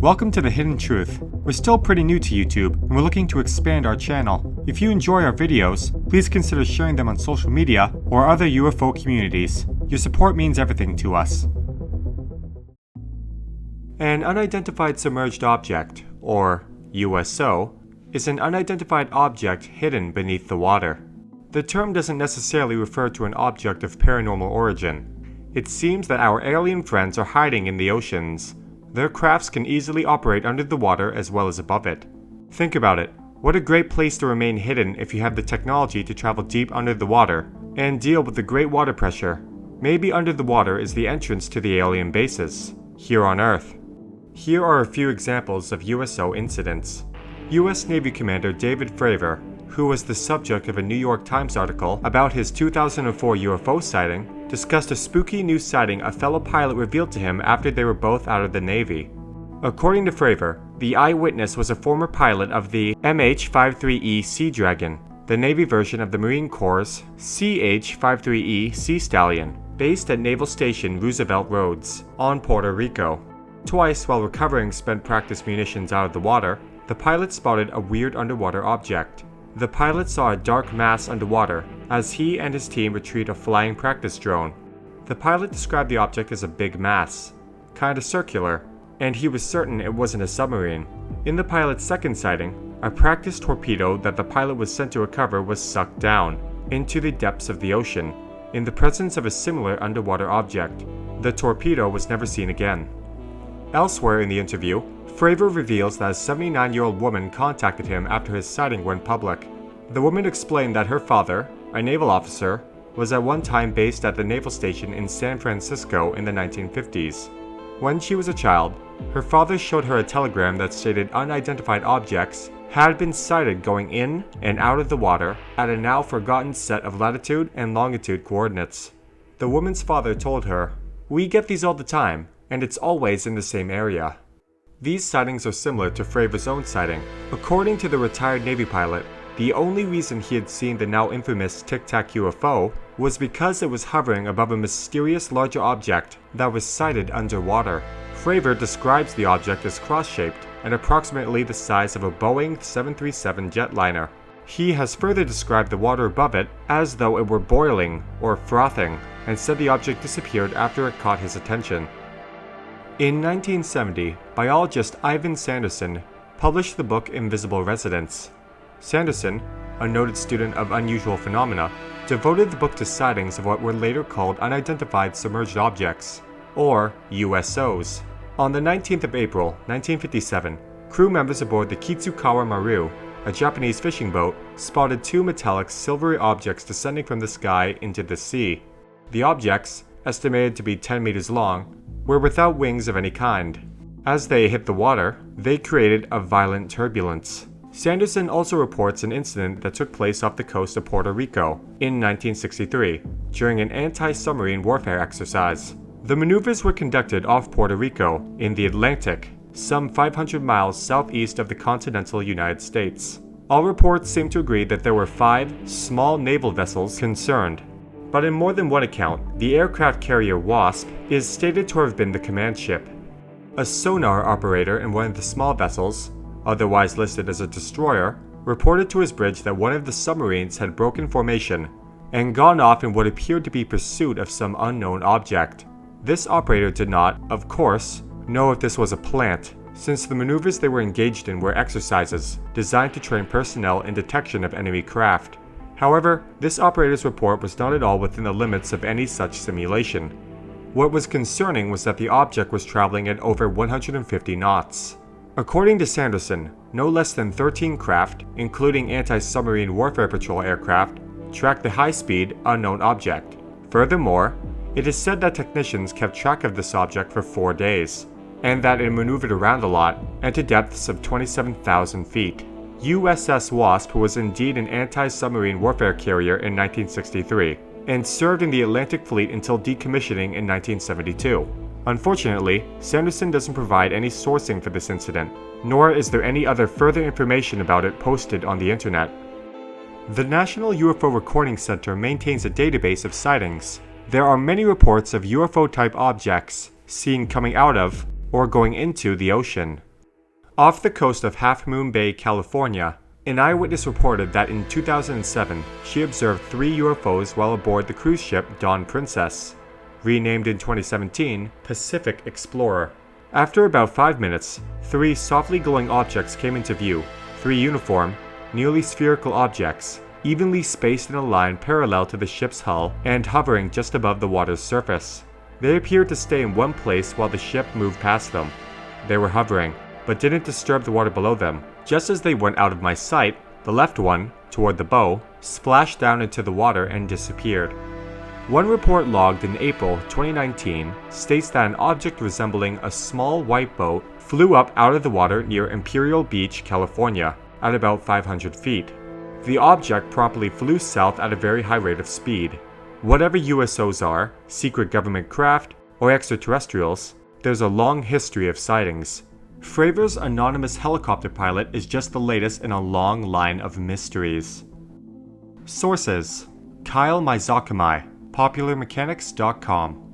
Welcome to The Hidden Truth. We're still pretty new to YouTube, and we're looking to expand our channel. If you enjoy our videos, please consider sharing them on social media or other UFO communities. Your support means everything to us. An unidentified submerged object, or USO, is an unidentified object hidden beneath the water. The term doesn't necessarily refer to an object of paranormal origin. It seems that our alien friends are hiding in the oceans. Their crafts can easily operate under the water as well as above it. Think about it. What a great place to remain hidden if you have the technology to travel deep under the water and deal with the great water pressure. Maybe under the water is the entrance to the alien bases, here on Earth. Here are a few examples of USO incidents. U.S. Navy Commander David Fravor, who was the subject of a New York Times article about his 2004 UFO sighting, discussed a spooky new sighting a fellow pilot revealed to him after they were both out of the Navy. According to Fravor, the eyewitness was a former pilot of the MH-53E Sea Dragon, the Navy version of the Marine Corps' CH-53E Sea Stallion, based at Naval Station Roosevelt Roads, on Puerto Rico. Twice while recovering spent practice munitions out of the water, the pilot spotted a weird underwater object. The pilot saw a dark mass underwater as he and his team retrieved a flying practice drone. The pilot described the object as a big mass, kinda circular, and he was certain it wasn't a submarine. In the pilot's second sighting, a practice torpedo that the pilot was sent to recover was sucked down into the depths of the ocean, in the presence of a similar underwater object. The torpedo was never seen again. Elsewhere in the interview, Fravor reveals that a 79-year-old woman contacted him after his sighting went public. The woman explained that her father, a naval officer, was at one time based at the naval station in San Francisco in the 1950s. When she was a child, her father showed her a telegram that stated unidentified objects had been sighted going in and out of the water at a now forgotten set of latitude and longitude coordinates. The woman's father told her, "We get these all the time, and it's always in the same area." These sightings are similar to Fravor's own sighting. According to the retired Navy pilot, the only reason he had seen the now infamous Tic Tac UFO was because it was hovering above a mysterious larger object that was sighted underwater. Fravor describes the object as cross-shaped and approximately the size of a Boeing 737 jetliner. He has further described the water above it as though it were boiling or frothing, and said the object disappeared after it caught his attention. In 1970, biologist Ivan Sanderson published the book Invisible Residents. Sanderson, a noted student of unusual phenomena, devoted the book to sightings of what were later called unidentified submerged objects, or USOs. On the 19th of April, 1957, crew members aboard the Kitsukawa Maru, a Japanese fishing boat, spotted two metallic silvery objects descending from the sky into the sea. The objects, estimated to be 10 meters long, were without wings of any kind. As they hit the water, they created a violent turbulence. Sanderson also reports an incident that took place off the coast of Puerto Rico in 1963 during an anti-submarine warfare exercise. The maneuvers were conducted off Puerto Rico in the Atlantic, some 500 miles southeast of the continental United States. All reports seem to agree that there were 5 small naval vessels concerned. But in more than one account, the aircraft carrier Wasp is stated to have been the command ship. A sonar operator in one of the small vessels, otherwise listed as a destroyer, reported to his bridge that one of the submarines had broken formation and gone off in what appeared to be pursuit of some unknown object. This operator did not, of course, know if this was a plant, since the maneuvers they were engaged in were exercises designed to train personnel in detection of enemy craft. However, this operator's report was not at all within the limits of any such simulation. What was concerning was that the object was traveling at over 150 knots. According to Sanderson, no less than 13 craft, including anti-submarine warfare patrol aircraft, tracked the high-speed, unknown object. Furthermore, it is said that technicians kept track of this object for 4 days, and that it maneuvered around a lot and to depths of 27,000 feet. USS Wasp was indeed an anti-submarine warfare carrier in 1963, and served in the Atlantic Fleet until decommissioning in 1972. Unfortunately, Sanderson doesn't provide any sourcing for this incident, nor is there any other further information about it posted on the internet. The National UFO Recording Center maintains a database of sightings. There are many reports of UFO-type objects seen coming out of or going into the ocean. Off the coast of Half Moon Bay, California, an eyewitness reported that in 2007, she observed 3 UFOs while aboard the cruise ship Dawn Princess, renamed in 2017 Pacific Explorer. After about 5 minutes, 3 softly glowing objects came into view, 3 uniform, nearly spherical objects, evenly spaced in a line parallel to the ship's hull and hovering just above the water's surface. They appeared to stay in one place while the ship moved past them. They were hovering, but didn't disturb the water below them. Just as they went out of my sight, the left one, toward the bow, splashed down into the water and disappeared. One report logged in April 2019 states that an object resembling a small white boat flew up out of the water near Imperial Beach, California, at about 500 feet. The object promptly flew south at a very high rate of speed. Whatever USOs are, secret government craft, or extraterrestrials, there's a long history of sightings. Fravors' anonymous helicopter pilot is just the latest in a long line of mysteries. Sources: Kyle Mizakami, PopularMechanics.com.